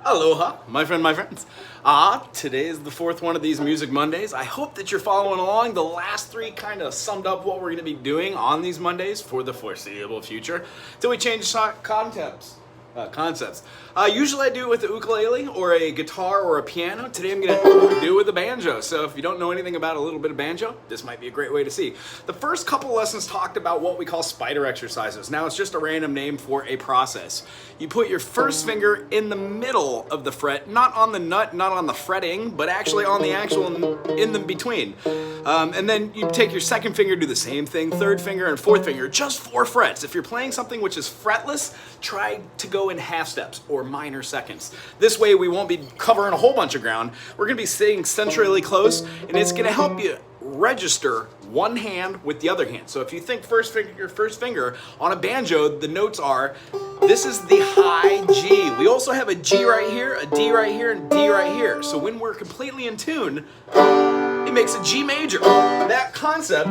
Aloha, my friends. Today is the fourth one of these Music Mondays. I hope that you're following along. The last three kind of summed up what we're going to be doing on these Mondays for the foreseeable future till we change concepts. Usually I do it with the ukulele or a guitar or a piano. Today I'm going to do it with a banjo. So if you don't know anything about a little bit of banjo, this might be a great way to see. The first couple lessons talked about what we call spider exercises. Now it's just a random name for a process. You put your first finger in the middle of the fret, not on the nut, not on the fretting, but actually on the actual in the between. And then you take your second finger, do the same thing, third finger and fourth finger, just 4 frets. If you're playing something which is fretless, try to go in half steps or minor seconds. This way we won't be covering a whole bunch of ground. We're going to be sitting centrally close, and it's going to help you register one hand with the other hand. So if you think first finger on a banjo, the notes are, this is the high G. We also have a G right here, a D right here, and D right here. So when we're completely in tune, it makes a G major. That concept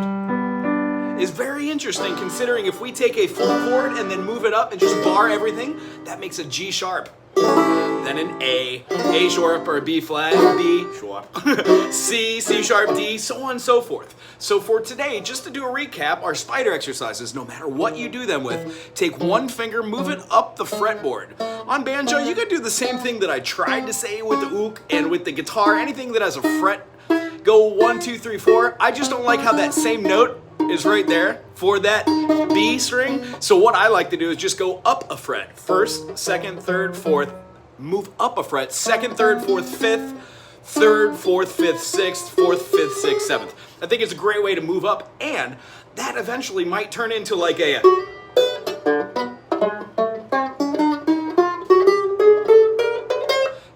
is very interesting, considering if we take a full chord and then move it up and just bar everything, that makes a G sharp. Then an A sharp or a B flat, B sharp, C sharp, D, so on and so forth. So for today, just to do a recap, our spider exercises, no matter what you do them with, take one finger, move it up the fretboard. On banjo, you can do the same thing that I tried to say with the ook and with the guitar, anything that has a fret, go 1, 2, 3, 4. I just don't like how that same note is right there for that B string. So what I like to do is just go up a fret. First, second, third, fourth, move up a fret. Second, third, fourth, fifth, third, fourth, fifth, sixth, fourth, fifth, sixth, seventh. I think it's a great way to move up, and that eventually might turn into like a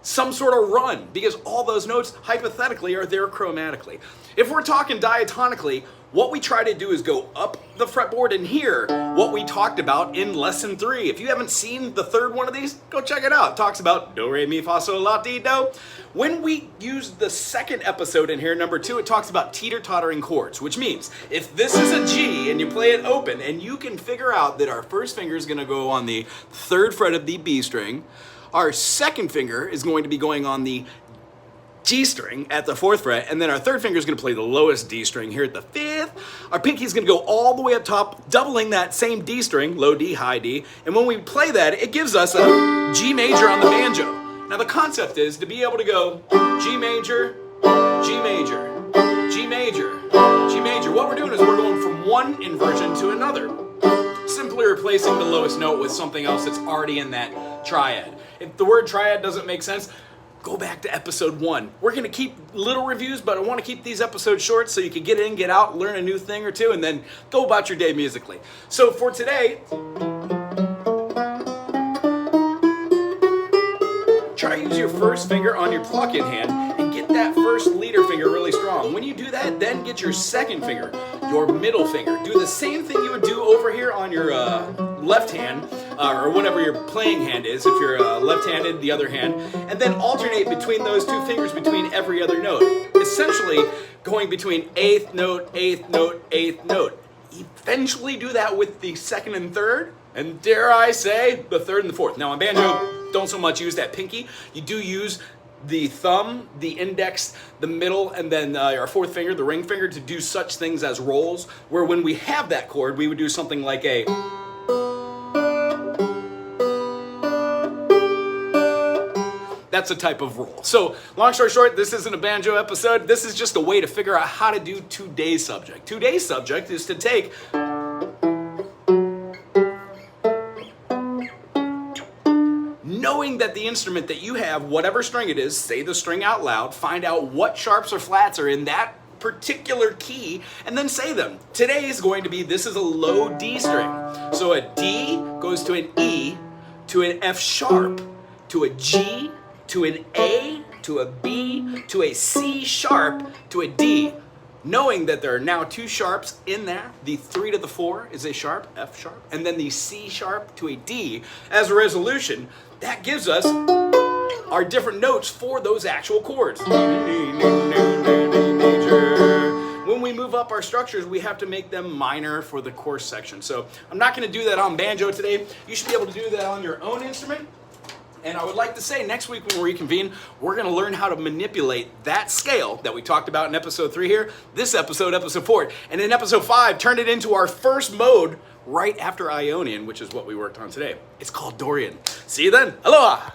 some sort of run, because all those notes hypothetically are there chromatically. If we're talking diatonically, what we try to do is go up the fretboard and hear what we talked about in lesson 3. If you haven't seen the third one of these, go check it out. It talks about do, re, mi, fa, sol, la, ti, do. When we use the second episode in here, number 2, it talks about teeter-tottering chords, which means if this is a G and you play it open and you can figure out that our first finger is going to go on the 3rd fret of the B string, our second finger is going to be going on the G string at the 4th fret, and then our third finger is going to play the lowest D string here at the 5th. Our pinky is going to go all the way up top, doubling that same D string, low D, high D, and when we play that, it gives us a G major on the banjo. Now the concept is to be able to go G major, G major, G major, G major. What we're doing is we're going from one inversion to another, simply replacing the lowest note with something else that's already in that triad. If the word triad doesn't make sense, go back to episode 1. We're going to keep little reviews, but I want to keep these episodes short so you can get in, get out, learn a new thing or two, and then go about your day musically. So for today, try to use your first finger on your pluck-in hand and get that first leader finger really strong. When you do that, then get your second finger, your middle finger. Do the same thing you would do over here on your left hand, or whatever your playing hand is, if you're left-handed, the other hand, and then alternate between those 2 fingers between every other note. Essentially, going between 8th note, 8th note, 8th note. Eventually do that with the 2nd and 3rd, and dare I say, the 3rd and the 4th. Now on banjo, don't so much use that pinky. You do use the thumb, the index, the middle, and then our 4th finger, the ring finger, to do such things as rolls, where when we have that chord, we would do something like a... That's a type of roll. So, long story short, this isn't a banjo episode. This is just a way to figure out how to do today's subject. Today's subject is to take knowing that the instrument that you have, whatever string it is, say the string out loud, find out what sharps or flats are in that particular key, and then say them. Today is going to be, this is a low D string. So a D goes to an E, to an F sharp, to a G, to an A, to a B, to a C sharp, to a D. Knowing that there are now 2 sharps in there, the 3 to the 4 is a sharp, F sharp, and then the C sharp to a D as a resolution, that gives us our different notes for those actual chords. When we move up our structures, we have to make them minor for the chorus section. So I'm not going to do that on banjo today. You should be able to do that on your own instrument. And I would like to say next week when we reconvene, we're going to learn how to manipulate that scale that we talked about in episode 3 here, this episode, episode 4. And in episode 5, turn it into our first mode right after Ionian, which is what we worked on today. It's called Dorian. See you then. Aloha!